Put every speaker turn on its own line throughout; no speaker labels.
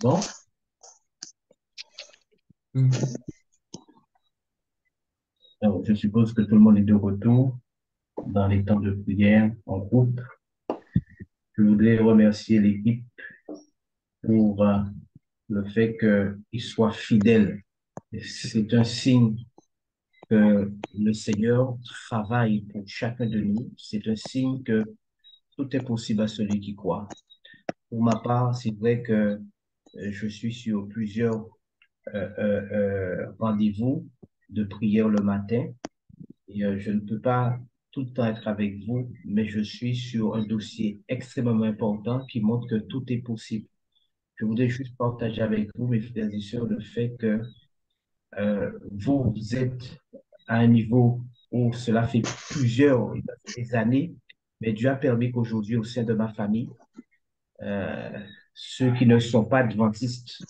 Bon, alors, je suppose que tout le monde est de retour dans les temps de prière en groupe. Je voudrais remercier l'équipe pour le fait qu'ils soient fidèles. C'est un signe que le Seigneur travaille pour chacun de nous. C'est un signe que tout est possible à celui qui croit. Pour ma part, c'est vrai que je suis sur plusieurs rendez-vous de prière le matin et je ne peux pas tout le temps être avec vous, mais je suis sur un dossier extrêmement important qui montre que tout est possible. Je voudrais juste partager avec vous, mes frères et sœurs, le fait que vous êtes à un niveau où cela fait plusieurs des années, mais Dieu a permis qu'aujourd'hui, au sein de ma famille, euh, ceux qui ne sont pas adventistes,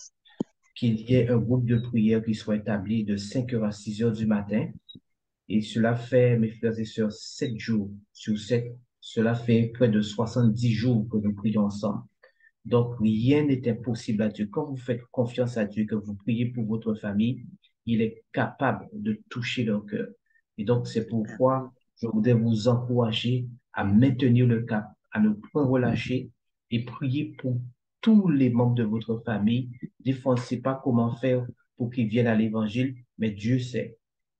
qu'il y ait un groupe de prière qui soit établi de 5 heures à 6 heures du matin. Et cela fait, mes frères et sœurs, 7 jours sur 7. Cela fait près de 70 jours que nous prions ensemble. Donc, rien n'est impossible à Dieu. Quand vous faites confiance à Dieu, que vous priez pour votre famille, il est capable de toucher leur cœur. Et donc, c'est pourquoi je voudrais vous encourager à maintenir le cap, à ne point relâcher et prier pour tous les membres de votre famille. Des fois, on ne sait pas comment faire pour qu'ils viennent à l'évangile, mais Dieu sait.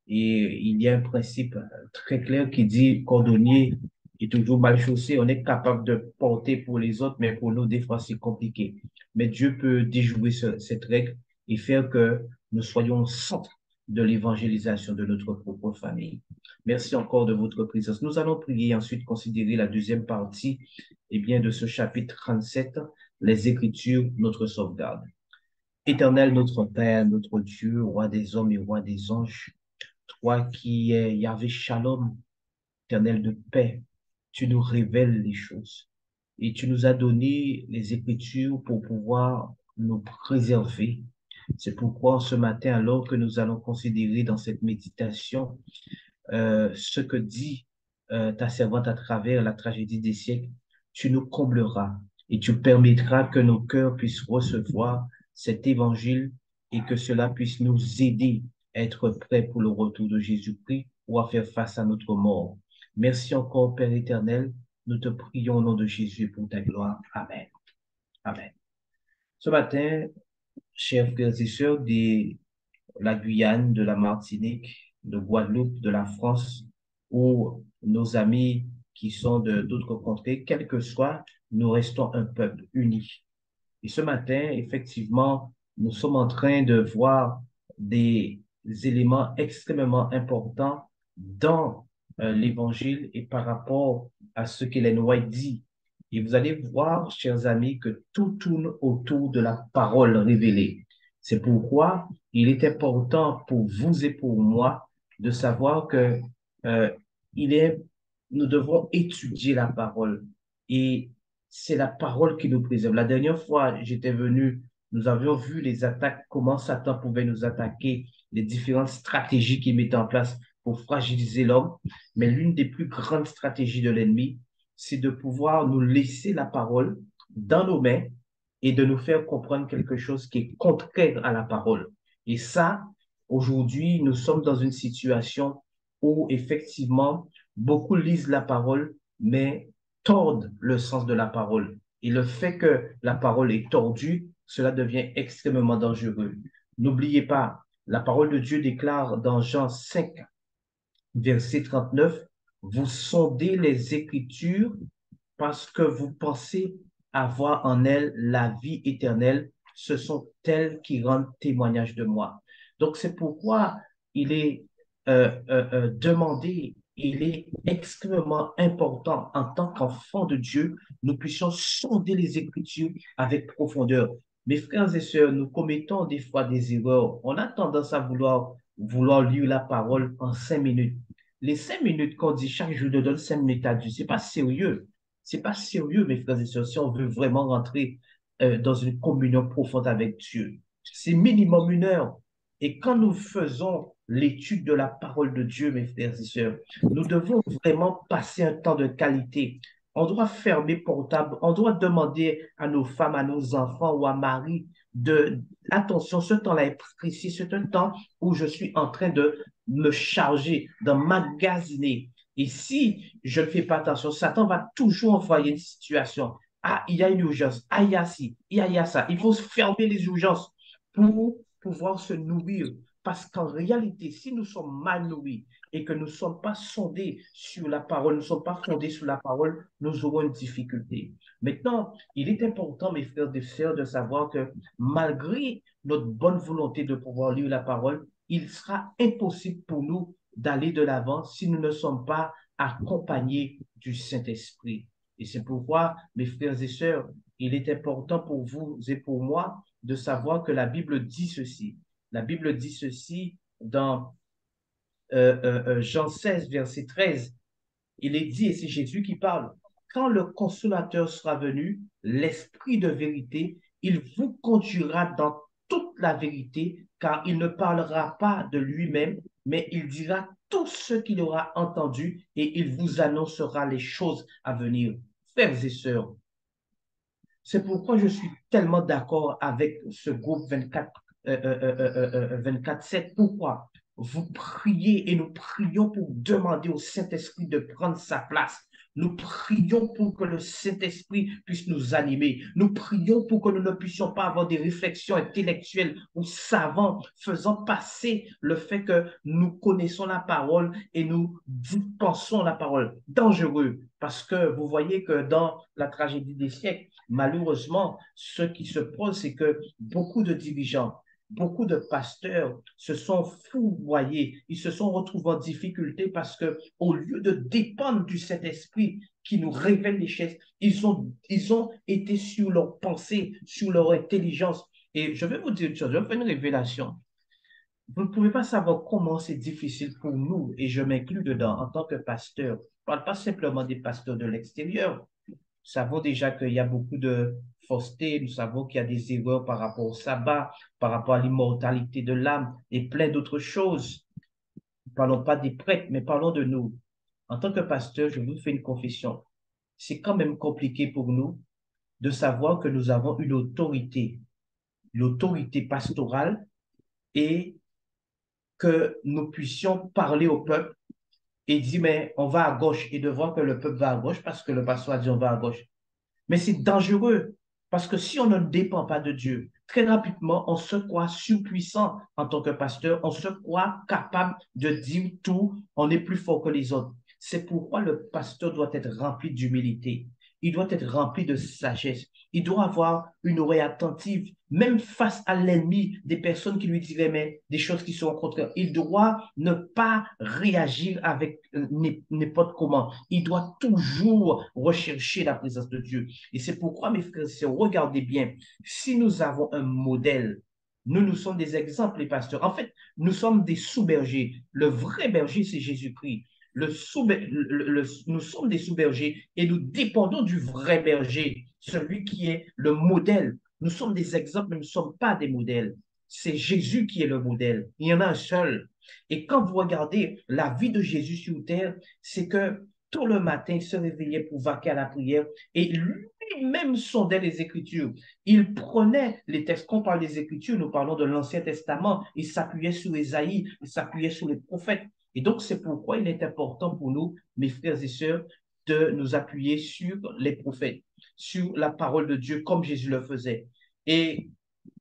Et il y a un principe très clair qui dit cordonnier est toujours mal chaussé. On est capable de porter pour les autres, mais pour nous, des fois, c'est compliqué. Mais Dieu peut déjouer cette règle et faire que nous soyons au centre de l'évangélisation de notre propre famille. Merci encore de votre présence. Nous allons prier et ensuite considérer la deuxième partie bien, de ce chapitre 37, les Écritures, notre sauvegarde. Éternel notre Père, notre Dieu, roi des hommes et roi des anges, toi qui es Yahvé Shalom, éternel de paix, tu nous révèles les choses et tu nous as donné les Écritures pour pouvoir nous préserver. C'est pourquoi ce matin, alors que nous allons considérer dans cette méditation ce que dit ta servante à travers la tragédie des siècles, tu nous combleras et tu permettras que nos cœurs puissent recevoir cet évangile et que cela puisse nous aider à être prêts pour le retour de Jésus-Christ ou à faire face à notre mort. Merci encore, Père éternel. Nous te prions au nom de Jésus pour ta gloire. Amen. Amen. Ce matin, chers frères et sœurs de la Guyane, de la Martinique, de Guadeloupe, de la France, ou nos amis qui sont de d'autres contrées, quel que soit, nous restons un peuple uni. Et ce matin, effectivement, nous sommes en train de voir des éléments extrêmement importants dans l'Évangile et par rapport à ce qu'Ellen White dit. Et vous allez voir, chers amis, que tout tourne autour de la parole révélée. C'est pourquoi il est important pour vous et pour moi de savoir que euh, il est, nous devons étudier la parole. Et c'est la parole qui nous préserve. La dernière fois, j'étais venu, nous avions vu les attaques, comment Satan pouvait nous attaquer, les différentes stratégies qu'il mettait en place pour fragiliser l'homme. Mais l'une des plus grandes stratégies de l'ennemi, c'est de pouvoir nous laisser la parole dans nos mains et de nous faire comprendre quelque chose qui est contraire à la parole. Et ça, aujourd'hui, nous sommes dans une situation où effectivement, beaucoup lisent la parole, mais tordent le sens de la parole. Et le fait que la parole est tordue, cela devient extrêmement dangereux. N'oubliez pas, la parole de Dieu déclare dans Jean 5, verset 39, vous sondez les Écritures parce que vous pensez avoir en elles la vie éternelle. Ce sont elles qui rendent témoignage de moi. Donc, c'est pourquoi il est demandé, il est extrêmement important en tant qu'enfant de Dieu, nous puissions sonder les Écritures avec profondeur. Mes frères et sœurs, nous commettons des fois des erreurs. On a tendance à vouloir lire la parole en 5 minutes. Les 5 minutes qu'on dit chaque jour de donne 5 minutes à Dieu, c'est pas sérieux. C'est pas sérieux, mes frères et sœurs, si on veut vraiment rentrer dans une communion profonde avec Dieu. C'est minimum 1 heure. Et quand nous faisons l'étude de la parole de Dieu, mes frères et sœurs, nous devons vraiment passer un temps de qualité. On doit fermer portable, on doit demander à nos femmes, à nos enfants ou à Marie de, attention, ce temps-là est précis, c'est un temps où je suis en train de me charger, d'emmagasiner. Et si je ne fais pas attention, Satan va toujours envoyer une situation. Ah, il y a une urgence. Ah, il y a ci, il y a ça. Il faut fermer les urgences pour pouvoir se nourrir. Parce qu'en réalité, si nous sommes mal nourris et que nous ne sommes pas sondés sur la parole, nous ne sommes pas fondés sur la parole, nous aurons une difficulté. Maintenant, il est important, mes frères et sœurs, de savoir que malgré notre bonne volonté de pouvoir lire la parole, il sera impossible pour nous d'aller de l'avant si nous ne sommes pas accompagnés du Saint-Esprit. Et c'est pourquoi, mes frères et sœurs, il est important pour vous et pour moi de savoir que la Bible dit ceci. La Bible dit ceci dans Jean 16, verset 13. Il est dit, et c'est Jésus qui parle, quand le consolateur sera venu, l'Esprit de vérité, il vous conduira dans toute la vérité, car il ne parlera pas de lui-même, mais il dira tout ce qu'il aura entendu et il vous annoncera les choses à venir. Frères et sœurs, c'est pourquoi je suis tellement d'accord avec ce groupe 24/7. Pourquoi? Vous priez et nous prions pour demander au Saint-Esprit de prendre sa place. Nous prions pour que le Saint-Esprit puisse nous animer. Nous prions pour que nous ne puissions pas avoir des réflexions intellectuelles ou savantes faisant passer le fait que nous connaissons la parole et nous pensons la parole. Dangereux, parce que vous voyez que dans la tragédie des siècles, malheureusement, ce qui se pose, c'est que beaucoup de dirigeants, beaucoup de pasteurs se sont fourvoyés, ils se sont retrouvés en difficulté parce que au lieu de dépendre du Saint-Esprit qui nous révèle les choses, ils ont été sur leur pensée, sur leur intelligence. Et je vais vous dire une chose, je vais faire une révélation. Vous ne pouvez pas savoir comment c'est difficile pour nous, et je m'inclus dedans en tant que pasteur. Je ne parle pas simplement des pasteurs de l'extérieur. Nous savons déjà qu'il y a beaucoup de fausseté, nous savons qu'il y a des erreurs par rapport au sabbat, par rapport à l'immortalité de l'âme et plein d'autres choses. Ne parlons pas des prêtres, mais parlons de nous. En tant que pasteur, je vous fais une confession. C'est quand même compliqué pour nous de savoir que nous avons une autorité, l'autorité pastorale, et que nous puissions parler au peuple et dire, mais on va à gauche, et de voir que le peuple va à gauche parce que le pasteur a dit on va à gauche. Mais c'est dangereux parce que si on ne dépend pas de Dieu, très rapidement, on se croit surpuissant en tant que pasteur, on se croit capable de dire tout, on est plus fort que les autres. C'est pourquoi le pasteur doit être rempli d'humilité. Il doit être rempli de sagesse. Il doit avoir une oreille attentive, même face à l'ennemi, des personnes qui lui diraient mais des choses qui sont contraires. Il doit ne pas réagir avec n'importe comment. Il doit toujours rechercher la présence de Dieu. Et c'est pourquoi, mes frères et sœurs, regardez bien, si nous avons un modèle, nous sommes des exemples, les pasteurs. En fait, nous sommes des sous-bergers. Le vrai berger, c'est Jésus-Christ. Nous sommes des sous-bergers et nous dépendons du vrai berger, celui qui est le modèle. Nous sommes des exemples, mais nous ne sommes pas des modèles. C'est Jésus qui est le modèle. Il y en a un seul. Et quand vous regardez la vie de Jésus sur terre, c'est que tout le matin, il se réveillait pour vaquer à la prière et lui-même sondait les Écritures. Il prenait les textes, quand on parle des Écritures, nous parlons de l'Ancien Testament, il s'appuyait sur Ésaïe, il s'appuyait sur les prophètes. Et donc, c'est pourquoi il est important pour nous, mes frères et sœurs, de nous appuyer sur les prophètes, sur la parole de Dieu, comme Jésus le faisait. Et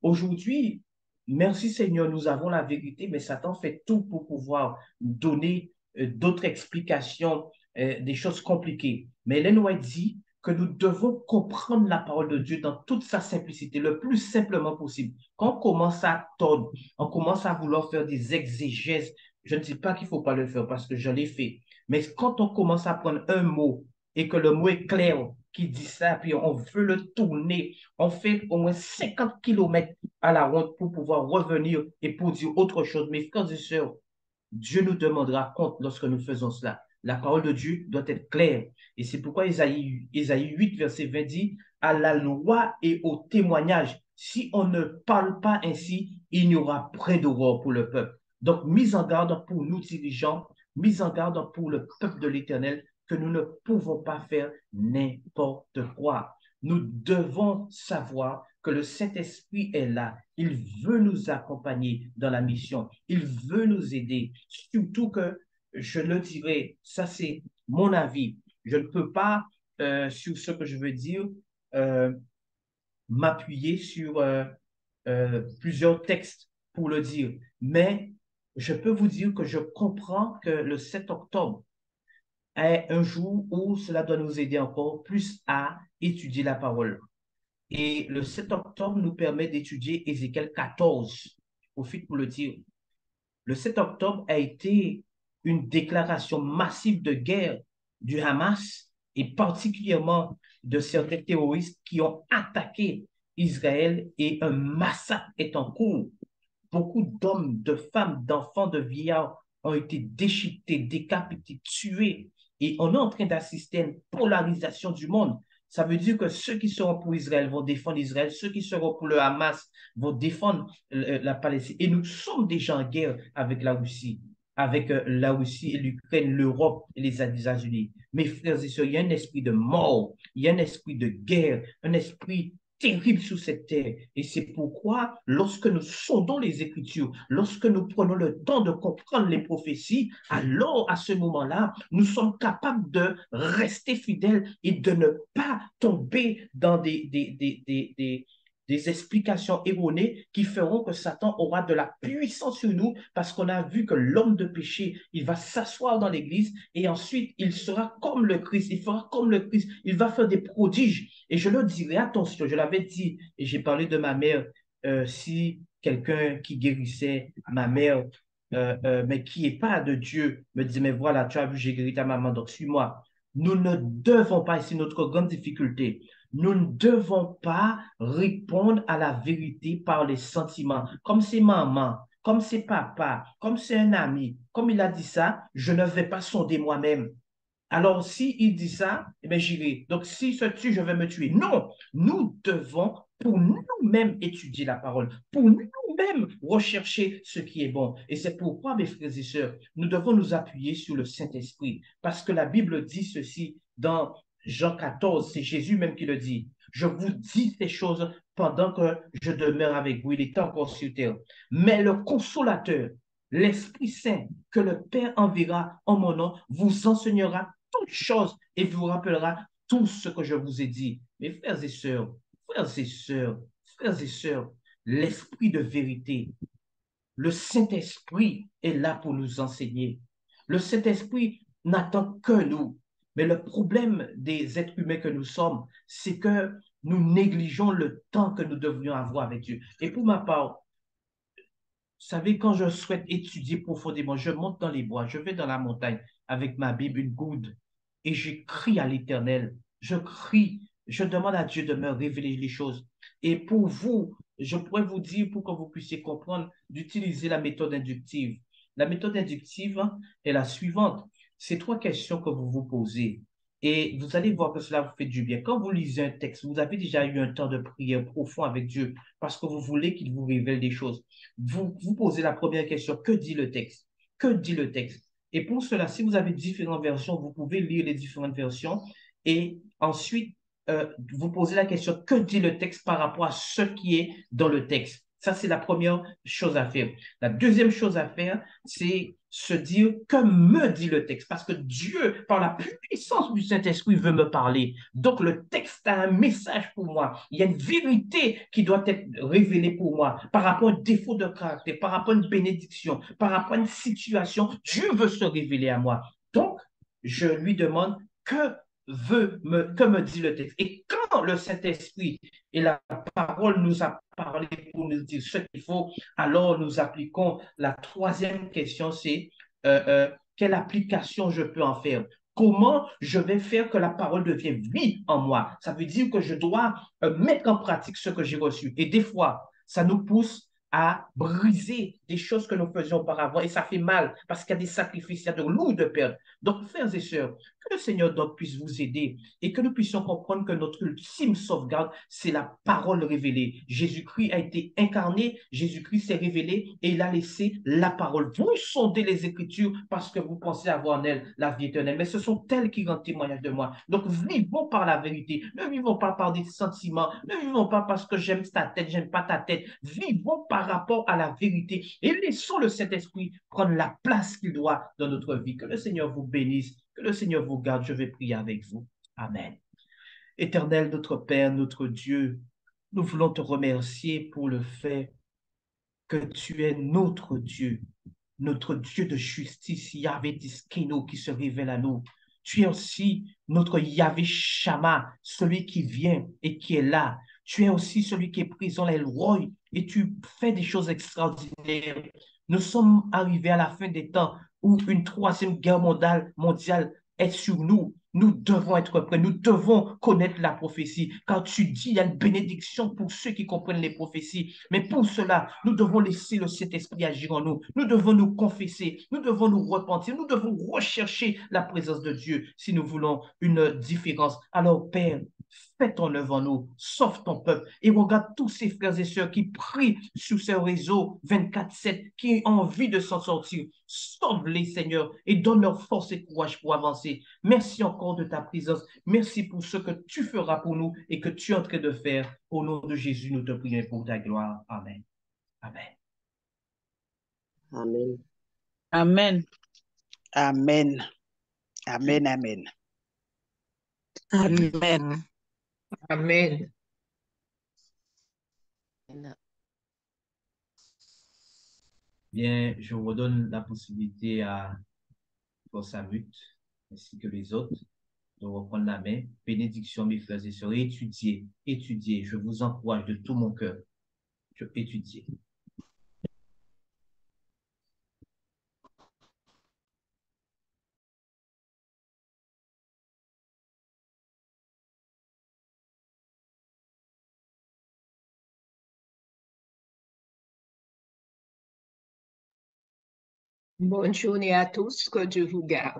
aujourd'hui, merci Seigneur, nous avons la vérité, mais Satan fait tout pour pouvoir donner d'autres explications, des choses compliquées. Mais Ellen White dit que nous devons comprendre la parole de Dieu dans toute sa simplicité, le plus simplement possible. Quand on commence à tordre, on commence à vouloir faire des exégèses, je ne dis pas qu'il ne faut pas le faire parce que je l'ai fait, mais quand on commence à prendre un mot et que le mot est clair, qui dit ça, puis on veut le tourner, on fait au moins 50 kilomètres à la ronde pour pouvoir revenir et pour dire autre chose. Mes frères et sœurs, Dieu nous demandera compte lorsque nous faisons cela. La parole de Dieu doit être claire. Et c'est pourquoi Ésaïe 8, verset 20 dit, à la loi et au témoignage, si on ne parle pas ainsi, il n'y aura point d'aurore pour le peuple. Donc, mise en garde pour nous dirigeants, mise en garde pour le peuple de l'Éternel, que nous ne pouvons pas faire n'importe quoi. Nous devons savoir que le Saint-Esprit est là. Il veut nous accompagner dans la mission. Il veut nous aider. Surtout que, je le dirais, ça c'est mon avis. Je ne peux pas, sur ce que je veux dire, euh, m'appuyer sur plusieurs textes pour le dire. Mais je peux vous dire que je comprends que le 7 octobre est un jour où cela doit nous aider encore plus à étudier la parole. Et le 7 octobre nous permet d'étudier Ézéchiel 14. Je profite pour le dire. Le 7 octobre a été une déclaration massive de guerre du Hamas et particulièrement de certains terroristes qui ont attaqué Israël et un massacre est en cours. Beaucoup d'hommes, de femmes, d'enfants, de vieillards ont été déchiquetés, décapités, tués. Et on est en train d'assister à une polarisation du monde. Ça veut dire que ceux qui seront pour Israël vont défendre Israël, ceux qui seront pour le Hamas vont défendre la Palestine. Et nous sommes déjà en guerre avec la Russie et l'Ukraine, l'Europe et les États-Unis. Mes frères et sœurs, il y a un esprit de mort, il y a un esprit de guerre, un esprit terrible sur cette terre. Et c'est pourquoi, lorsque nous sondons les Écritures, lorsque nous prenons le temps de comprendre les prophéties, alors à ce moment-là, nous sommes capables de rester fidèles et de ne pas tomber dans des explications erronées qui feront que Satan aura de la puissance sur nous parce qu'on a vu que l'homme de péché, il va s'asseoir dans l'église et ensuite il sera comme le Christ, il fera comme le Christ, il va faire des prodiges. Et je le dirai, attention, je l'avais dit et j'ai parlé de ma mère, si quelqu'un qui guérissait ma mère, mais qui n'est pas de Dieu, me dit, mais voilà, tu as vu, j'ai guéri ta maman, donc suis-moi. Nous ne devons pas, et c'est notre grande difficulté, nous ne devons pas répondre à la vérité par les sentiments. Comme c'est maman, comme c'est papa, comme c'est un ami, comme il a dit ça, je ne vais pas sonder moi-même. Alors, si il dit ça, eh bien, j'irai. Donc, s'il se tue, je vais me tuer. Non, nous devons pour nous-mêmes étudier la parole, pour nous-mêmes rechercher ce qui est bon. Et c'est pourquoi, mes frères et sœurs, nous devons nous appuyer sur le Saint-Esprit. Parce que la Bible dit ceci dans Jean 14, c'est Jésus même qui le dit. Je vous dis ces choses pendant que je demeure avec vous. Il est encore sur terre. Mais le consolateur, l'Esprit Saint que le Père enverra en mon nom, vous enseignera toutes choses et vous rappellera tout ce que je vous ai dit. Mes frères et sœurs, frères et sœurs, frères et sœurs, l'esprit de vérité, le Saint-Esprit est là pour nous enseigner. Le Saint-Esprit n'attend que nous. Mais le problème des êtres humains que nous sommes, c'est que nous négligeons le temps que nous devrions avoir avec Dieu. Et pour ma part, vous savez, quand je souhaite étudier profondément, je monte dans les bois, je vais dans la montagne avec ma Bible, une goude, et je crie à l'Éternel. Je crie, je demande à Dieu de me révéler les choses. Et pour vous, je pourrais vous dire, pour que vous puissiez comprendre, d'utiliser la méthode inductive. La méthode inductive est la suivante. C'est trois questions que vous vous posez. Et vous allez voir que cela vous fait du bien. Quand vous lisez un texte, vous avez déjà eu un temps de prière profond avec Dieu parce que vous voulez qu'il vous révèle des choses. Vous posez la première question, que dit le texte? Que dit le texte? Et pour cela, si vous avez différentes versions, vous pouvez lire les différentes versions et ensuite, vous posez la question, que dit le texte par rapport à ce qui est dans le texte? Ça, c'est la première chose à faire. La deuxième chose à faire, c'est se dire, que me dit le texte? Parce que Dieu, par la puissance du Saint-Esprit, veut me parler. Donc, le texte a un message pour moi. Il y a une vérité qui doit être révélée pour moi par rapport à un défaut de caractère, par rapport à une bénédiction, par rapport à une situation. Dieu veut se révéler à moi. Donc, je lui demande que me dit le texte. Et quand le Saint-Esprit et la parole nous a parlé pour nous dire ce qu'il faut, alors nous appliquons. La troisième question, c'est quelle application je peux en faire? Comment je vais faire que la parole devienne vie en moi? Ça veut dire que je dois mettre en pratique ce que j'ai reçu. Et des fois, ça nous pousse à briser des choses que nous faisions auparavant. Et ça fait mal parce qu'il y a des sacrifices, il y a de lourdes pertes. Donc, frères et sœurs, que le Seigneur donc puisse vous aider et que nous puissions comprendre que notre ultime sauvegarde, c'est la parole révélée. Jésus-Christ a été incarné, Jésus-Christ s'est révélé et il a laissé la parole. Vous sondez les Écritures parce que vous pensez avoir en elles la vie éternelle, mais ce sont elles qui rendent témoignage de moi. Donc, vivons par la vérité. Ne vivons pas par des sentiments. Ne vivons pas parce que j'aime ta tête, j'aime pas ta tête. Vivons par rapport à la vérité et laissons le Saint-Esprit prendre la place qu'il doit dans notre vie. Que le Seigneur vous bénisse, que le Seigneur vous garde. Je vais prier avec vous. Amen. Éternel, notre Père, notre Dieu, nous voulons te remercier pour le fait que tu es notre Dieu de justice, Yahvé Tiskeno, qui se révèle à nous. Tu es aussi notre Yahvé Shama, celui qui vient et qui est là. Tu es aussi celui qui est présent, El Roi, et tu fais des choses extraordinaires. Nous sommes arrivés à la fin des temps où une troisième guerre mondiale est sur nous. Nous devons être prêts, nous devons connaître la prophétie, car tu dis, il y a une bénédiction pour ceux qui comprennent les prophéties. Mais pour cela, nous devons laisser le Saint-Esprit agir en nous. Nous devons nous confesser, nous devons nous repentir, nous devons rechercher la présence de Dieu si nous voulons une différence. Alors, Père, fais ton œuvre en nous, sauve ton peuple et regarde tous ces frères et sœurs qui prient sur ce réseau 24/7, qui ont envie de s'en sortir. Sauve-les, Seigneur, et donne leur force et courage pour avancer. Merci encore de ta présence. Merci pour ce que tu feras pour nous et que tu es en train de faire. Au nom de Jésus, nous te prions pour ta gloire. Amen. Amen.
Amen.
Amen. Amen. Amen. Amen.
Amen. Amen.
Bien, je redonne la possibilité à Samut ainsi que les autres de reprendre la main. Bénédiction, mes frères et sœurs. Étudiez, étudiez. Je vous encourage de tout mon cœur. Étudiez.
Bonne journée à tous. Que Dieu vous garde.